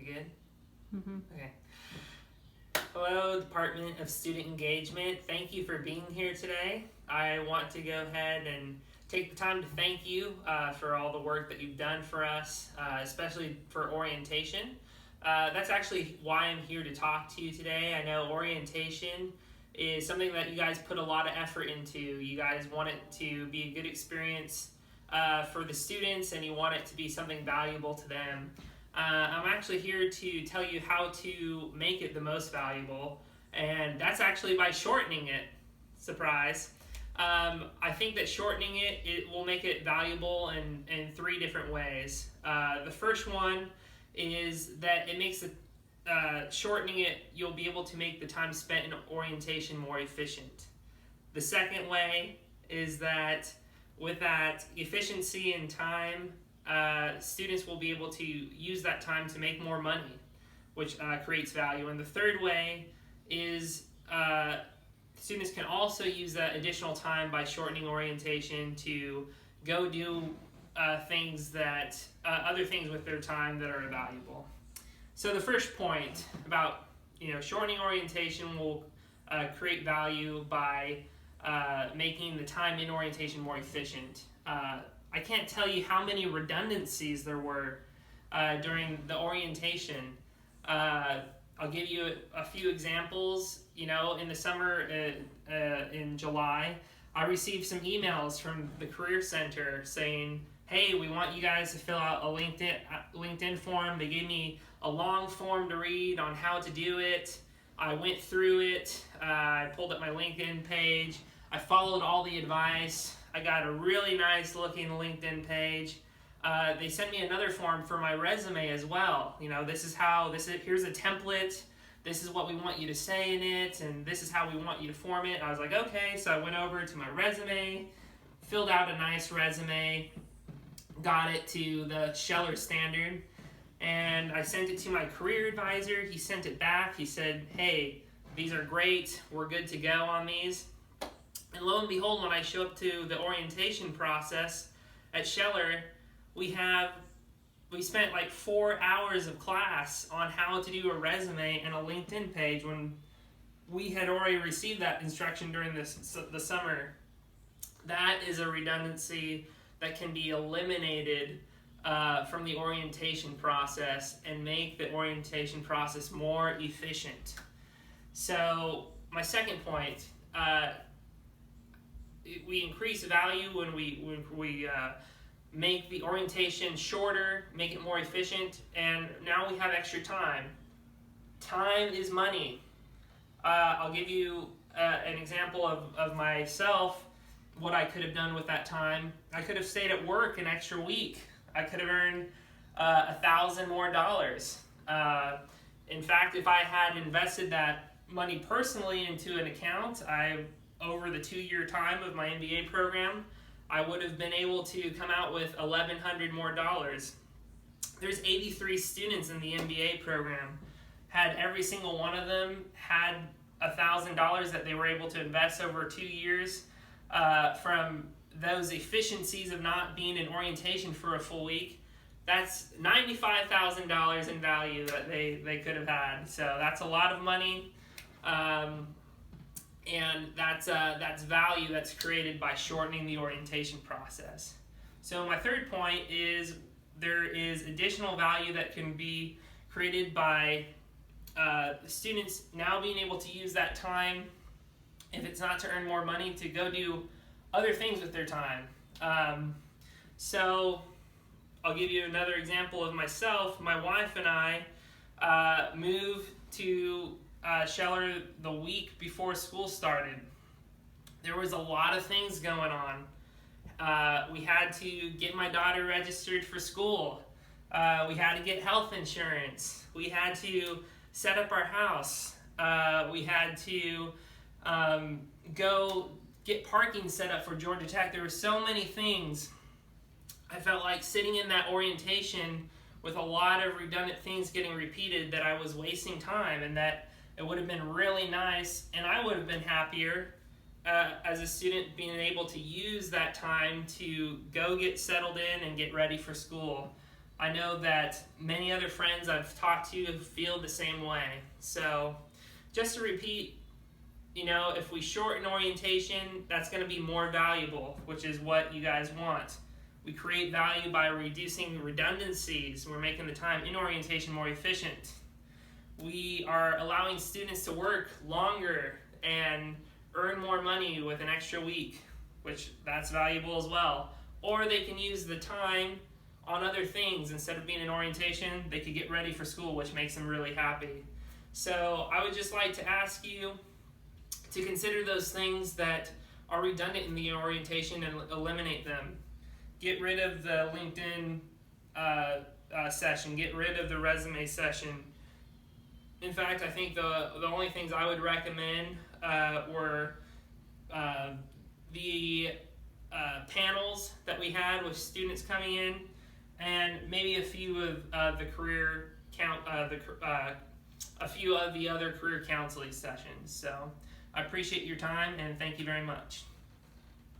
good? Mm-hmm. Okay. Hello, Department of Student Engagement. Thank you for being here today. I want to go ahead and take the time to thank you for all the work that you've done for us, especially for orientation. That's actually why I'm here to talk to you today. I know orientation is something that you guys put a lot of effort into. You guys want it to be a good experience for the students, and you want it to be something valuable to them. I'm actually here to tell you how to make it the most valuable, and that's actually by shortening it. Surprise. I think that shortening it will make it valuable in three different ways. The first one is that it makes shortening it, you'll be able to make the time spent in orientation more efficient. The second way is that with that efficiency in time, students will be able to use that time to make more money, which creates value. And the third way is students can also use that additional time by shortening orientation to go do things that other things with their time that are valuable. So the first point about shortening orientation will create value by making the time in orientation more efficient. I can't tell you how many redundancies there were during the orientation. I'll give you a few examples. In the summer, in July, I received some emails from the Career Center saying, hey, we want you guys to fill out a LinkedIn form. They gave me a long form to read on how to do it. I went through it. I pulled up my LinkedIn page. I followed all the advice. I got a really nice looking LinkedIn page. They sent me another form for my resume as well. Here's a template. This is what we want you to say in it, and this is how we want you to form it. I was like, okay, so I went over to my resume, filled out a nice resume, got it to the Scheller standard, and I sent it to my career advisor. He sent it back. He said, hey, these are great. We're good to go on these. And lo and behold, when I show up to the orientation process at Scheller, we spent like 4 hours of class on how to do a resume and a LinkedIn page when we had already received that instruction during the summer. That is a redundancy that can be eliminated from the orientation process and make the orientation process more efficient. So my second point, we increase value when we make the orientation shorter, make it more efficient, and now we have extra time. Time is money. I'll give you an example of myself, what I could have done with that time. I could have stayed at work an extra week. I could have earned $1,000 more. In fact, if I had invested that money personally into an account, over the 2-year time of my MBA program, I would have been able to come out with $1,100 more. There's 83 students in the MBA program. Had every single one of them had $1,000 that they were able to invest over 2 years from those efficiencies of not being in orientation for a full week, that's $95,000 in value that they could have had. So that's a lot of money. And that's value that's created by shortening the orientation process. So my third point is there is additional value that can be created by students now being able to use that time, if it's not to earn more money, to go do other things with their time. So I'll give you another example of myself. My wife and I moved to Scheller the week before school started. There was a lot of things going on. We had to get my daughter registered for school. We had to get health insurance. We had to set up our house. We had to go get parking set up for Georgia Tech. There were so many things. I felt like sitting in that orientation with a lot of redundant things getting repeated, that I was wasting time, and that it would have been really nice, and I would have been happier as a student being able to use that time to go get settled in and get ready for school. I know that many other friends I've talked to feel the same way. So just to repeat, if we shorten orientation, that's going to be more valuable, which is what you guys want. We create value by reducing redundancies. We're making the time in orientation more efficient. We are allowing students to work longer and earn more money with an extra week, which that's valuable as well. Or they can use the time on other things. Instead of being in orientation, they could get ready for school, which makes them really happy. So I would just like to ask you to consider those things that are redundant in the orientation and eliminate them. Get rid of the LinkedIn session. Get rid of the resume session. In fact, I think the only things I would recommend were the panels that we had with students coming in, and maybe a few of the career a few of the other career counseling sessions. So I appreciate your time and thank you very much.